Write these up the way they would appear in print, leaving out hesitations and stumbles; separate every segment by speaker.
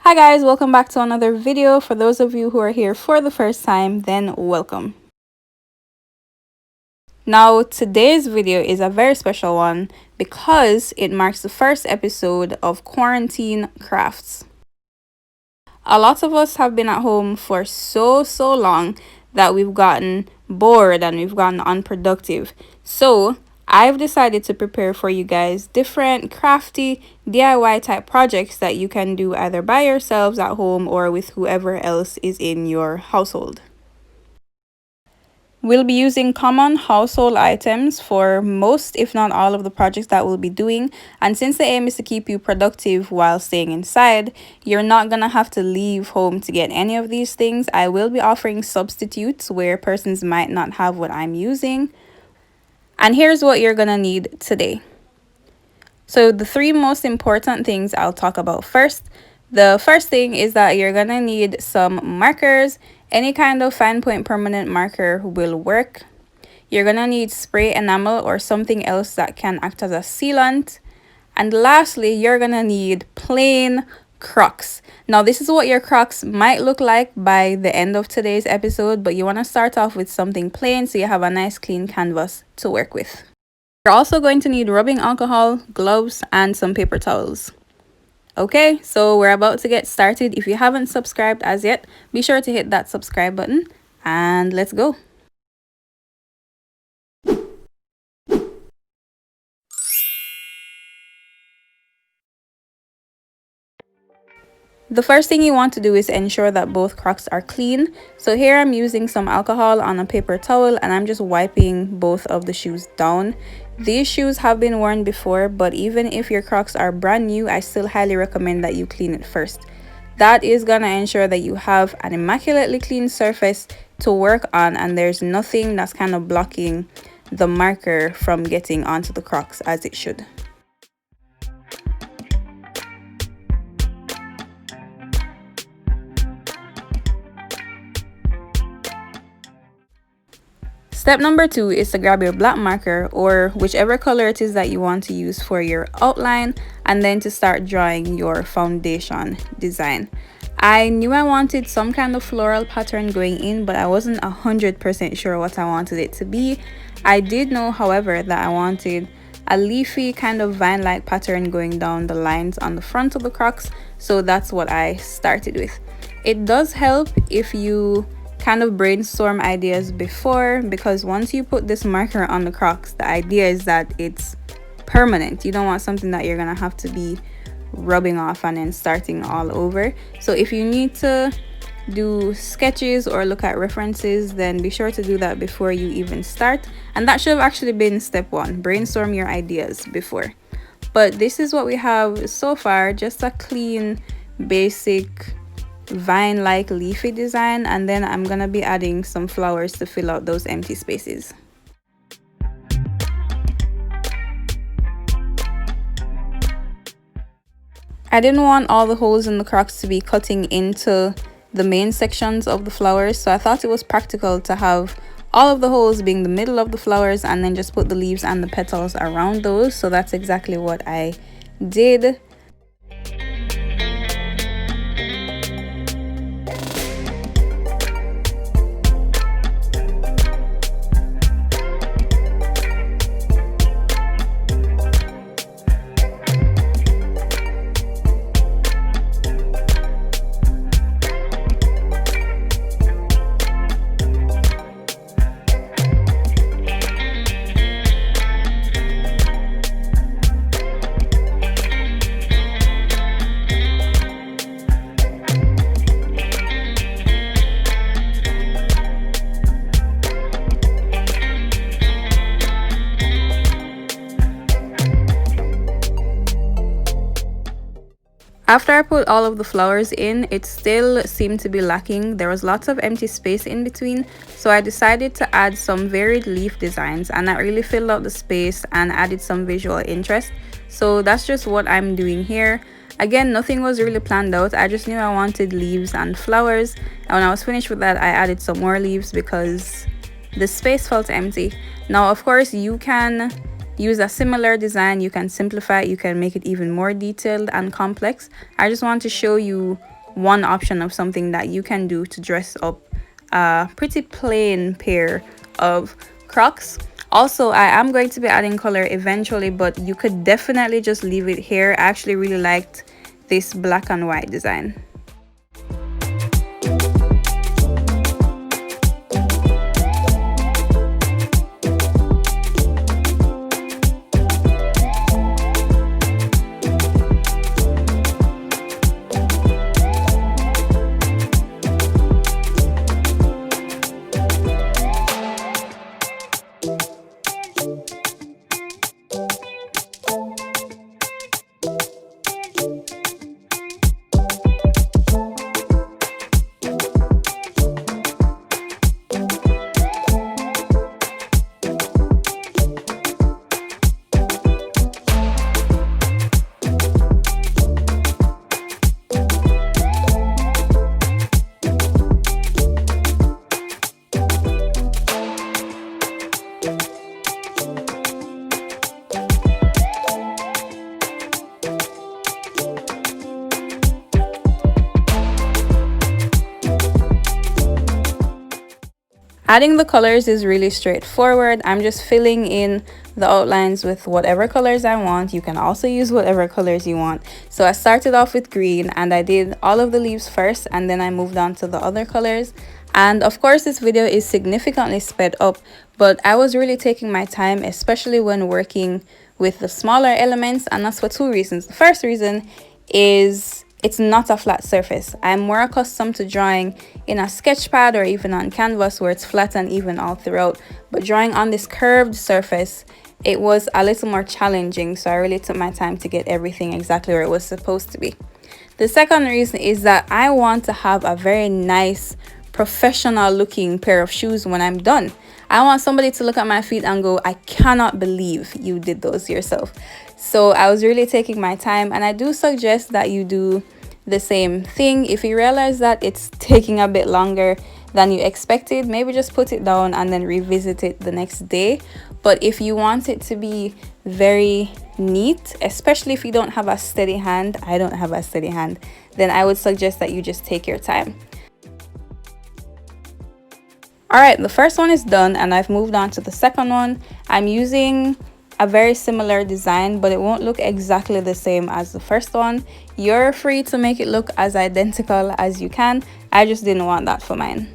Speaker 1: Hi guys, welcome back to another video. For those of you who are here for the first time, then welcome. Now today's video is a very special one because it marks the first episode of Quarantine Crafts. A lot of us have been at home for so long that we've gotten bored and we've gotten unproductive. So I've decided to prepare for you guys different crafty DIY type projects that you can do either by yourselves at home or with whoever else is in your household. We'll be using common household items for most, if not all, of the projects that we'll be doing. And since the aim is to keep you productive while staying inside, you're not gonna have to leave home to get any of these things. I will be offering substitutes where persons might not have what I'm using. And here's what you're gonna need today. So the three most important things I'll talk about first. The first thing is that you're gonna need some markers. Any kind of fine point permanent marker will work. You're gonna need spray enamel or something else that can act as a sealant. And lastly, you're gonna need plain Crocs. Now this is what your Crocs might look like by the end of today's episode, but you want to start off with something plain so you have a nice clean canvas to work with. You're also going to need rubbing alcohol, gloves, and some paper towels. Okay, so we're about to get started. If you haven't subscribed as yet, be sure to hit that subscribe button and let's go. The first thing you want to do is ensure that both Crocs are clean. So here I'm using some alcohol on a paper towel and I'm just wiping both of the shoes down. These shoes have been worn before, but even if your Crocs are brand new, I still highly recommend that you clean it first. That is gonna ensure that you have an immaculately clean surface to work on and there's nothing that's kind of blocking the marker from getting onto the Crocs as it should. Step number 2 is to grab your black marker or whichever color it is that you want to use for your outline and then to start drawing your foundation design. I knew I wanted some kind of floral pattern going in, but I wasn't 100% sure what I wanted it to be. I did know, however, that I wanted a leafy kind of vine-like pattern going down the lines on the front of the Crocs, so that's what I started with. It does help if you kind of brainstorm ideas before, because once you put this marker on the Crocs, the idea is that it's permanent. You don't want something that you're gonna have to be rubbing off and then starting all over. So if you need to do sketches or look at references, then be sure to do that before you even start. And that should have actually been step 1, brainstorm your ideas before. But this is what we have so far, just a clean basic vine-like leafy design, and then I'm gonna be adding some flowers to fill out those empty spaces. I didn't want all the holes in the Crocs to be cutting into the main sections of the flowers, so I thought it was practical to have all of the holes being the middle of the flowers and then just put the leaves and the petals around those. So that's exactly what I did. After I put all of the flowers in, it still seemed to be lacking. There was lots of empty space in between, so I decided to add some varied leaf designs, and that really filled out the space and added some visual interest. So that's just what I'm doing here. Again, nothing was really planned out. I just knew I wanted leaves and flowers, and when I was finished with that, I added some more leaves because the space felt empty. Now, of course, you can use a similar design, you can simplify it, you can make it even more detailed and complex. I just want to show you one option of something that you can do to dress up a pretty plain pair of Crocs. Also, I am going to be adding color eventually, but you could definitely just leave it here. I actually really liked this black and white design. Adding the colors is really straightforward. I'm just filling in the outlines with whatever colors I want. You can also use whatever colors you want. So I started off with green and I did all of the leaves first, and then I moved on to the other colors. And of course this video is significantly sped up, but I was really taking my time, especially when working with the smaller elements, and that's for two reasons. The first reason is it's not a flat surface. I'm more accustomed to drawing in a sketch pad or even on canvas where it's flat and even all throughout, but drawing on this curved surface, it was a little more challenging, so I really took my time to get everything exactly where it was supposed to be. The second reason is that I want to have a very nice professional looking pair of shoes when I'm done. I want somebody to look at my feet and go, I cannot believe you did those yourself. So I was really taking my time, and I do suggest that you do the same thing. If you realize that it's taking a bit longer than you expected, maybe just put it down and then revisit it the next day. But if you want it to be very neat, especially if you don't have a steady hand, I don't have a steady hand, then I would suggest that you just take your time. Alright, the first one is done and I've moved on to the second one. I'm using a very similar design, but it won't look exactly the same as the first one. You're free to make it look as identical as you can. I just didn't want that for mine.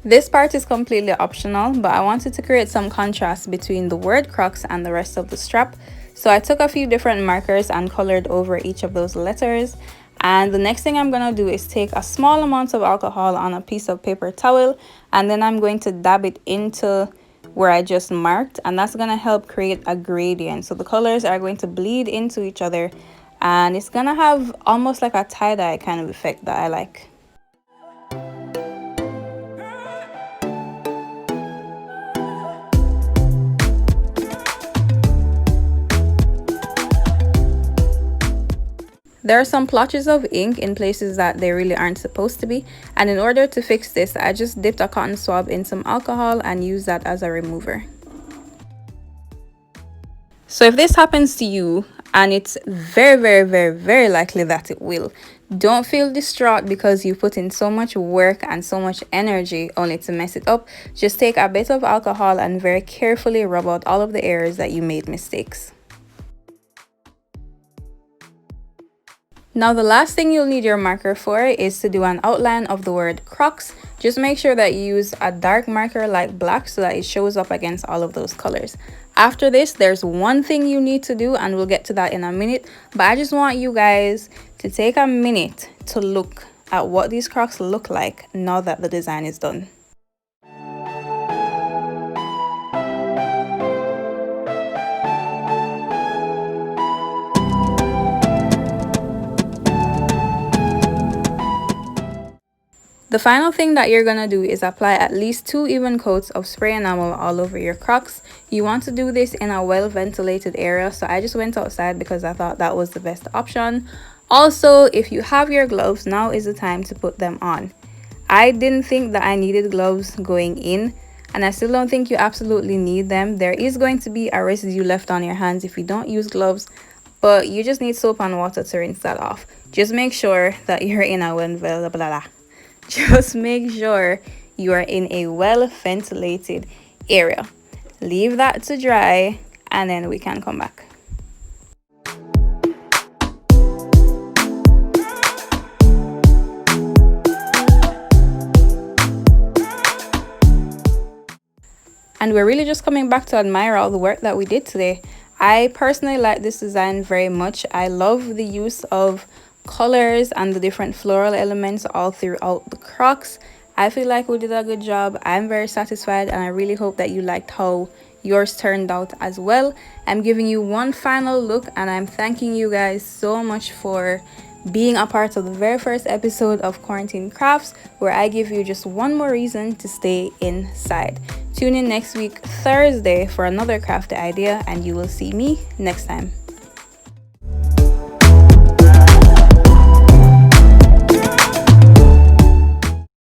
Speaker 1: This part is completely optional, but I wanted to create some contrast between the word Crocs and the rest of the strap. So I took a few different markers and colored over each of those letters. And the next thing I'm going to do is take a small amount of alcohol on a piece of paper towel, and then I'm going to dab it into where I just marked, and that's going to help create a gradient. So the colors are going to bleed into each other, and it's going to have almost like a tie-dye kind of effect that I like. There are some blotches of ink in places that they really aren't supposed to be, and in order to fix this, I just dipped a cotton swab in some alcohol and used that as a remover. So if this happens to you, and it's very likely that it will, don't feel distraught because you put in so much work and so much energy only to mess it up. Just take a bit of alcohol and very carefully rub out all of the areas that you made mistakes. Now the last thing you'll need your marker for is to do an outline of the word Crocs. Just make sure that you use a dark marker like black so that it shows up against all of those colors. After this, there's one thing you need to do, and we'll get to that in a minute, but I just want you guys to take a minute to look at what these Crocs look like now that the design is done. The final thing that you're gonna do is apply at least 2 even coats of spray enamel all over your Crocs. You want to do this in a well ventilated area, so I just went outside because I thought that was the best option. Also, if you have your gloves, now is the time to put them on. I didn't think that I needed gloves going in, and I still don't think you absolutely need them. There is going to be a residue left on your hands if you don't use gloves, but you just need soap and water to rinse that off. Just make sure that you're in a Just make sure you are in a well ventilated area. Leave that to dry and then we can come back. And we're really just coming back to admire all the work that we did today. I personally like this design very much. I love the use of colors and the different floral elements all throughout the Crocs. I feel like we did a good job. I'm very satisfied, and I really hope that you liked how yours turned out as well. I'm giving you one final look, and I'm thanking you guys so much for being a part of the very first episode of Quarantine Crafts, where I give you just one more reason to stay inside. Tune in next week Thursday for another crafty idea, and you will see me next time.